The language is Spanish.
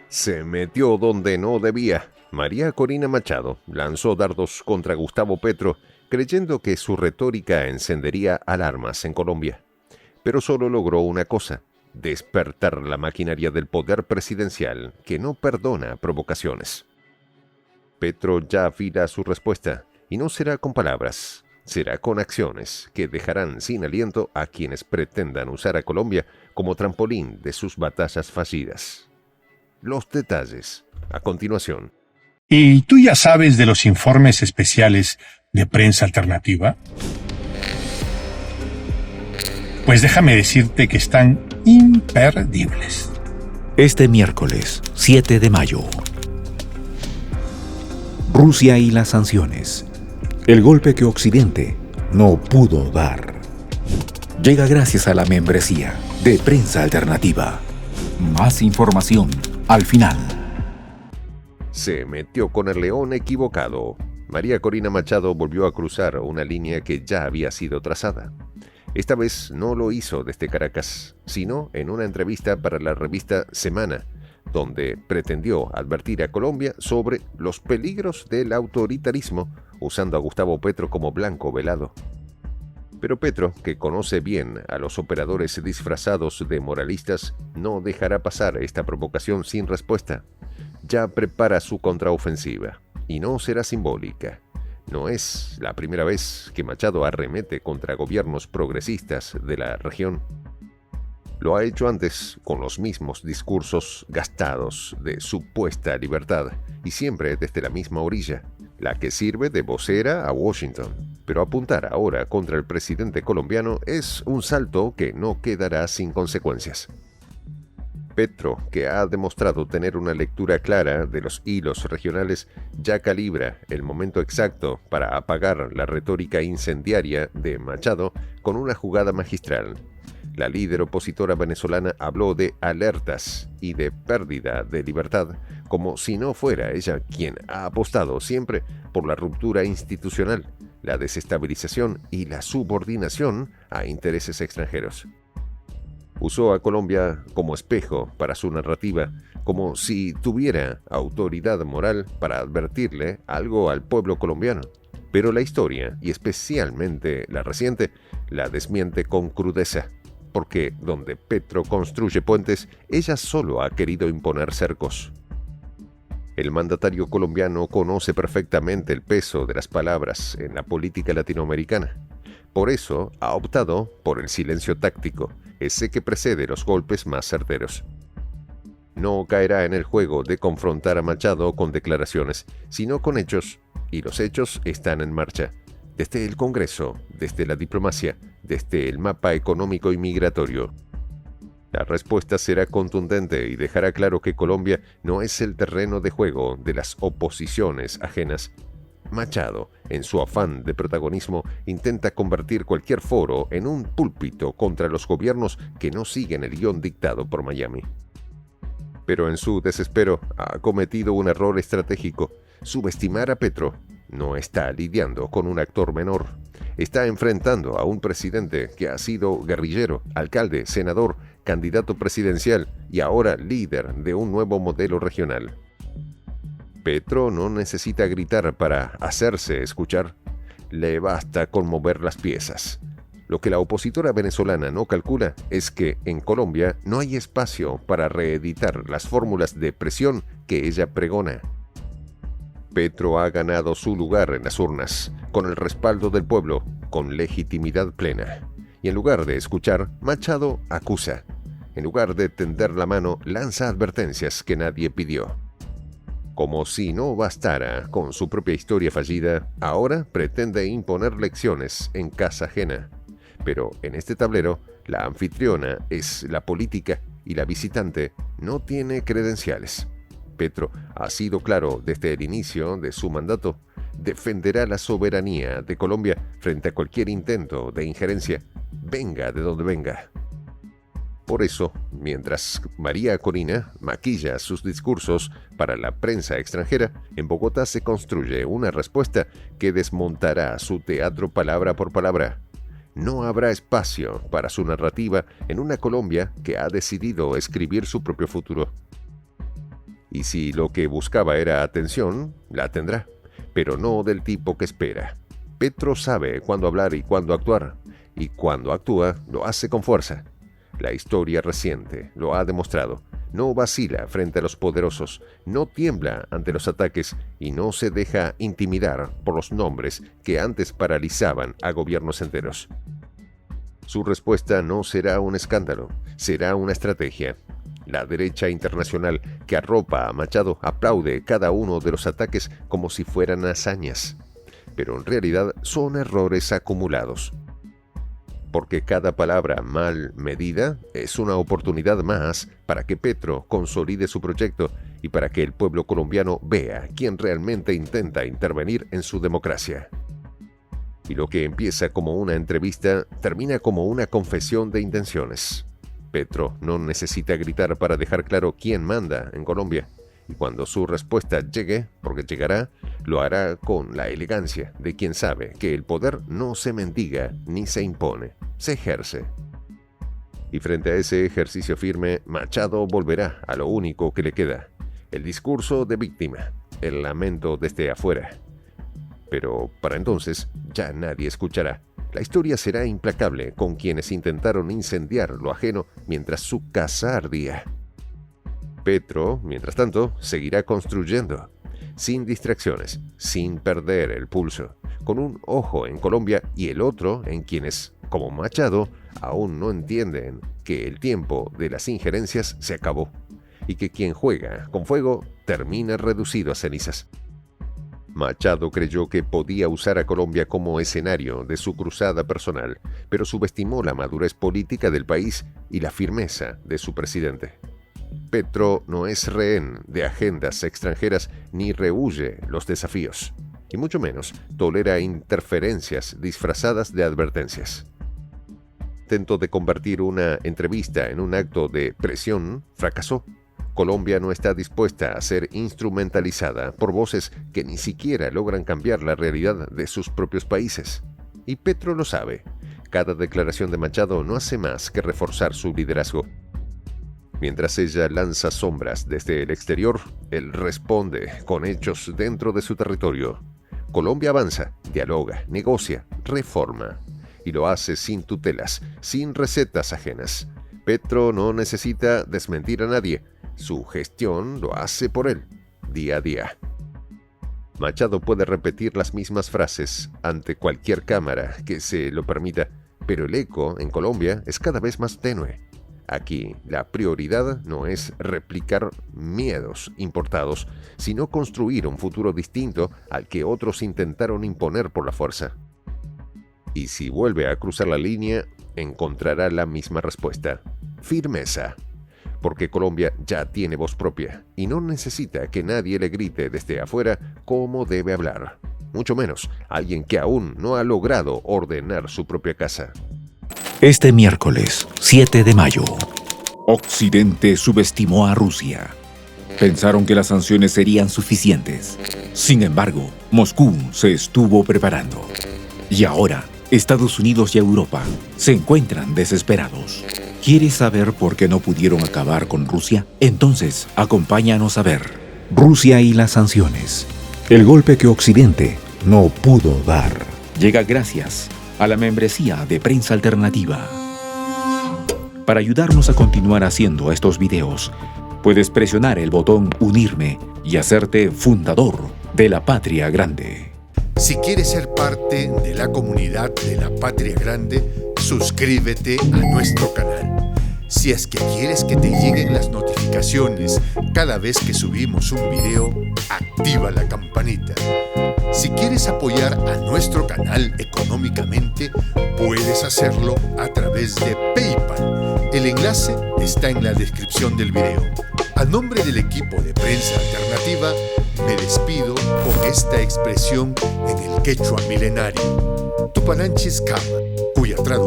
Se metió donde no debía. María Corina Machado lanzó dardos contra Gustavo Petro, creyendo que su retórica encendería alarmas en Colombia. Pero solo logró una cosa: despertar la maquinaria del poder presidencial, que no perdona provocaciones. Petro ya afila su respuesta, y no será con palabras, será con acciones que dejarán sin aliento a quienes pretendan usar a Colombia como trampolín de sus batallas fallidas. Los detalles, a continuación. ¿Y tú ya sabes de los informes especiales de Prensa Alternativa? Pues déjame decirte que están imperdibles. Este miércoles, 7 de mayo. Rusia y las sanciones. El golpe que Occidente no pudo dar. Llega gracias a la membresía de Prensa Alternativa. Más información al final. Se metió con el león equivocado. María Corina Machado volvió a cruzar una línea que ya había sido trazada. Esta vez no lo hizo desde Caracas, sino en una entrevista para la revista Semana, donde pretendió advertir a Colombia sobre los peligros del autoritarismo, usando a Gustavo Petro como blanco velado. Pero Petro, que conoce bien a los operadores disfrazados de moralistas, no dejará pasar esta provocación sin respuesta. Ya prepara su contraofensiva, y no será simbólica. No es la primera vez que Machado arremete contra gobiernos progresistas de la región. Lo ha hecho antes con los mismos discursos gastados de supuesta libertad, y siempre desde la misma orilla, la que sirve de vocera a Washington. Pero apuntar ahora contra el presidente colombiano es un salto que no quedará sin consecuencias. Petro, que ha demostrado tener una lectura clara de los hilos regionales, ya calibra el momento exacto para apagar la retórica incendiaria de Machado con una jugada magistral. La líder opositora venezolana habló de alertas y de pérdida de libertad, como si no fuera ella quien ha apostado siempre por la ruptura institucional, la desestabilización y la subordinación a intereses extranjeros. Usó a Colombia como espejo para su narrativa, como si tuviera autoridad moral para advertirle algo al pueblo colombiano. Pero la historia, y especialmente la reciente, la desmiente con crudeza, porque donde Petro construye puentes, ella solo ha querido imponer cercos. El mandatario colombiano conoce perfectamente el peso de las palabras en la política latinoamericana. Por eso ha optado por el silencio táctico, ese que precede los golpes más certeros. No caerá en el juego de confrontar a Machado con declaraciones, sino con hechos, y los hechos están en marcha. Desde el Congreso, desde la diplomacia, desde el mapa económico y migratorio. La respuesta será contundente y dejará claro que Colombia no es el terreno de juego de las oposiciones ajenas. Machado, en su afán de protagonismo, intenta convertir cualquier foro en un púlpito contra los gobiernos que no siguen el guión dictado por Miami. Pero en su desespero ha cometido un error estratégico: subestimar a Petro. No está lidiando con un actor menor. Está enfrentando a un presidente que ha sido guerrillero, alcalde, senador, candidato presidencial y ahora líder de un nuevo modelo regional. Petro no necesita gritar para hacerse escuchar. Le basta con mover las piezas. Lo que la opositora venezolana no calcula es que en Colombia no hay espacio para reeditar las fórmulas de presión que ella pregona. Petro ha ganado su lugar en las urnas, con el respaldo del pueblo, con legitimidad plena. Y en lugar de escuchar, Machado acusa. En lugar de tender la mano, lanza advertencias que nadie pidió. Como si no bastara con su propia historia fallida, ahora pretende imponer lecciones en casa ajena. Pero en este tablero, la anfitriona es la política y la visitante no tiene credenciales. Petro ha sido claro desde el inicio de su mandato: defenderá la soberanía de Colombia frente a cualquier intento de injerencia, venga de donde venga. Por eso, mientras María Corina maquilla sus discursos para la prensa extranjera, en Bogotá se construye una respuesta que desmontará su teatro palabra por palabra. No habrá espacio para su narrativa en una Colombia que ha decidido escribir su propio futuro. Y si lo que buscaba era atención, la tendrá, pero no del tipo que espera. Petro sabe cuándo hablar y cuándo actuar, y cuando actúa lo hace con fuerza. La historia reciente lo ha demostrado. No vacila frente a los poderosos, no tiembla ante los ataques y no se deja intimidar por los nombres que antes paralizaban a gobiernos enteros. Su respuesta no será un escándalo, será una estrategia. La derecha internacional que arropa a Machado aplaude cada uno de los ataques como si fueran hazañas, pero en realidad son errores acumulados. Porque cada palabra mal medida es una oportunidad más para que Petro consolide su proyecto y para que el pueblo colombiano vea quién realmente intenta intervenir en su democracia. Y lo que empieza como una entrevista termina como una confesión de intenciones. Petro no necesita gritar para dejar claro quién manda en Colombia, y cuando su respuesta llegue, porque llegará, lo hará con la elegancia de quien sabe que el poder no se mendiga ni se impone, se ejerce. Y frente a ese ejercicio firme, Machado volverá a lo único que le queda, el discurso de víctima, el lamento desde afuera. Pero para entonces ya nadie escuchará. La historia será implacable con quienes intentaron incendiar lo ajeno mientras su casa ardía. Petro, mientras tanto, seguirá construyendo, sin distracciones, sin perder el pulso, con un ojo en Colombia y el otro en quienes, como Machado, aún no entienden que el tiempo de las injerencias se acabó y que quien juega con fuego termina reducido a cenizas. Machado creyó que podía usar a Colombia como escenario de su cruzada personal, pero subestimó la madurez política del país y la firmeza de su presidente. Petro no es rehén de agendas extranjeras ni rehúye los desafíos, y mucho menos tolera interferencias disfrazadas de advertencias. Intento de convertir una entrevista en un acto de presión fracasó. Colombia no está dispuesta a ser instrumentalizada por voces que ni siquiera logran cambiar la realidad de sus propios países. Y Petro lo sabe. Cada declaración de Machado no hace más que reforzar su liderazgo. Mientras ella lanza sombras desde el exterior, él responde con hechos dentro de su territorio. Colombia avanza, dialoga, negocia, reforma. Y lo hace sin tutelas, sin recetas ajenas. Petro no necesita desmentir a nadie. Su gestión lo hace por él, día a día. Machado puede repetir las mismas frases ante cualquier cámara que se lo permita, pero el eco en Colombia es cada vez más tenue. Aquí, la prioridad no es replicar miedos importados, sino construir un futuro distinto al que otros intentaron imponer por la fuerza. Y si vuelve a cruzar la línea, encontrará la misma respuesta: firmeza. Porque Colombia ya tiene voz propia y no necesita que nadie le grite desde afuera cómo debe hablar, mucho menos alguien que aún no ha logrado ordenar su propia casa. Este miércoles, 7 de mayo, Occidente subestimó a Rusia. Pensaron que las sanciones serían suficientes. Sin embargo, Moscú se estuvo preparando. Y ahora, Estados Unidos y Europa se encuentran desesperados. ¿Quieres saber por qué no pudieron acabar con Rusia? Entonces, acompáñanos a ver Rusia y las sanciones. El golpe que Occidente no pudo dar. Llega gracias a la membresía de Prensa Alternativa. Para ayudarnos a continuar haciendo estos videos, puedes presionar el botón Unirme y hacerte fundador de la Patria Grande. Si quieres ser parte de la comunidad de la Patria Grande, suscríbete a nuestro canal. Si es que quieres que te lleguen las notificaciones cada vez que subimos un video, activa la campanita. Si quieres apoyar a nuestro canal económicamente, puedes hacerlo a través de PayPal. El enlace está en la descripción del video. A nombre del equipo de Prensa Alternativa, me despido con esta expresión en el quechua milenario: Tupananchis Kama, cuya traducción